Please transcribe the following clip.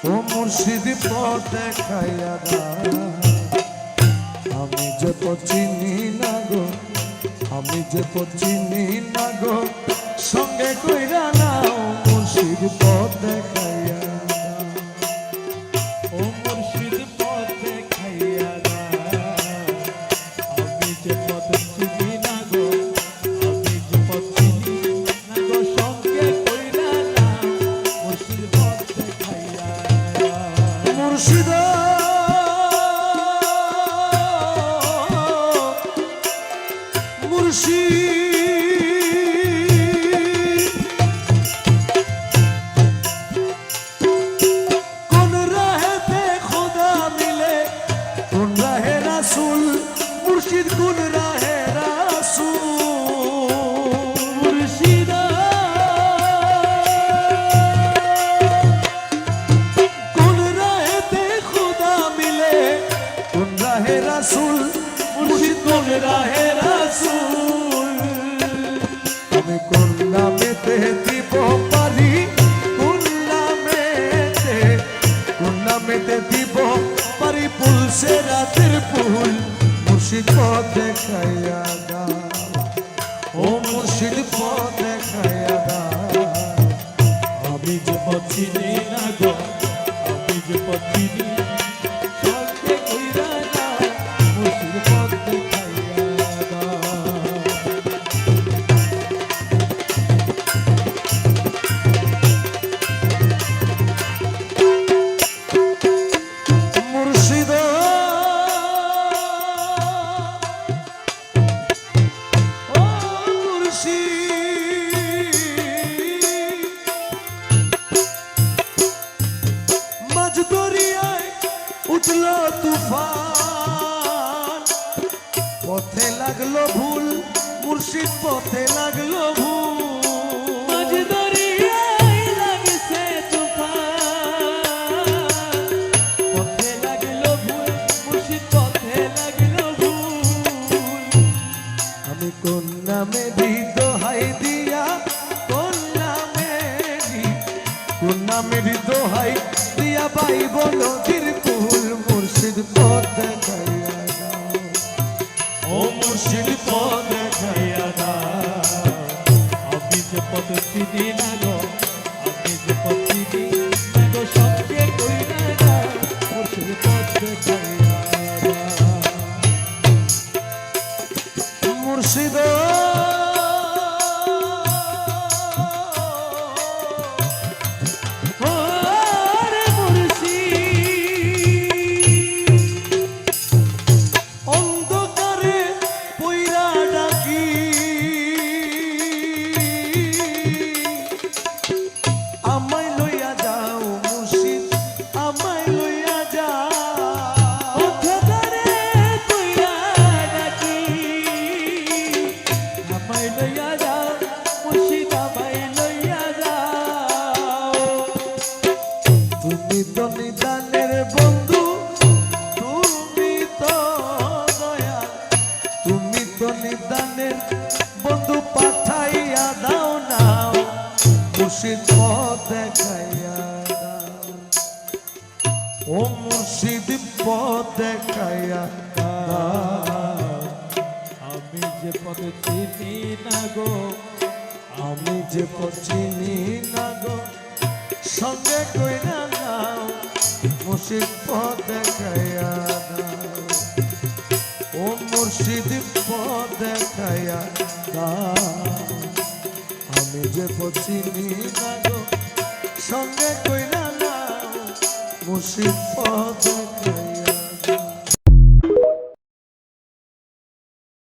ও মুর্শিদ পথ দেখাইয়া দাও আমি যে পথ চিনি না গো আমি যে পথ চিনি না গো সঙ্গে কইরা নাও মুর্শিদ পথ দেখাইয়া দাও ও মুর্শিদ পথ দেখাইয়া দাও আমি যে পথ চিনি না গো আমি যে পথ চিনি না গো সঙ্গে কইরা নাও মুর্শিদ পথ দেখাইয়া দাও মুর্শিদ कौन राहे पे खुदा मिले कौन राहे रसूल मुर्शिद कौन राहे रसूल मुर्शिदा कौन राहे पे खुदा मिले कौन राहे रसूल मुर्शिद कौन राहे रसूल আমি কোন নামেতে দিব পারি কোন নামেতে দিব পারি পুলসে রাতের ফুল মুর্শিদ পথ দেখাইয়া দাও ও মুর্শিদ পথ দেখাইয়া দাও আমি যে পথ চিনি না গো আমি যে পথ চিনি সঙ্গে কইরা দাও মুর্শিদ পথ দেখাইয়া দাও উঠলো তুফান পথে লাগলো ভুল মুর্শিদ পথে লাগলো ভুল মাঝ দরিয়ায় লাগছে তুফান পথে লাগলো ভুল মুর্শিদ পথে লাগলো ভুল আমি কোন নামে দোহাই দিয়া কোন নামে দোহাই দিয়া পাইব নদীর কুল মুর্শিদ পথ দেখাইয়া দাও ও মুর্শিদ পথ দেখাইয়া দাও আমি যে পথ চিনি না গো আমি যে পথ চিনি না গো সঙ্গে কইরা দাও মুর্শিদ পথ দেখাইয়া দাও মুর্শিদ নিদানের বন্ধু তুমি তো দয়া তুমি তো নিদানের বন্ধু পাঠাইয়া দাও নাও মুর্শিদ পথ দেখাইয়া দাও ও মুর্শিদ পথ দেখাইয়া দাও আমি যে পথ চিনি না গো আমি যে পথ চিনি না গো সঙ্গে কইরা নাও মুর্শিদ পথ দেখাইয়া দাও ও মুর্শিদ পথ দেখাইয়া দাও আমি যে পথ চিনি না গো সঙ্গে কইরা নাও মুর্শিদ পথ দেখাইয়া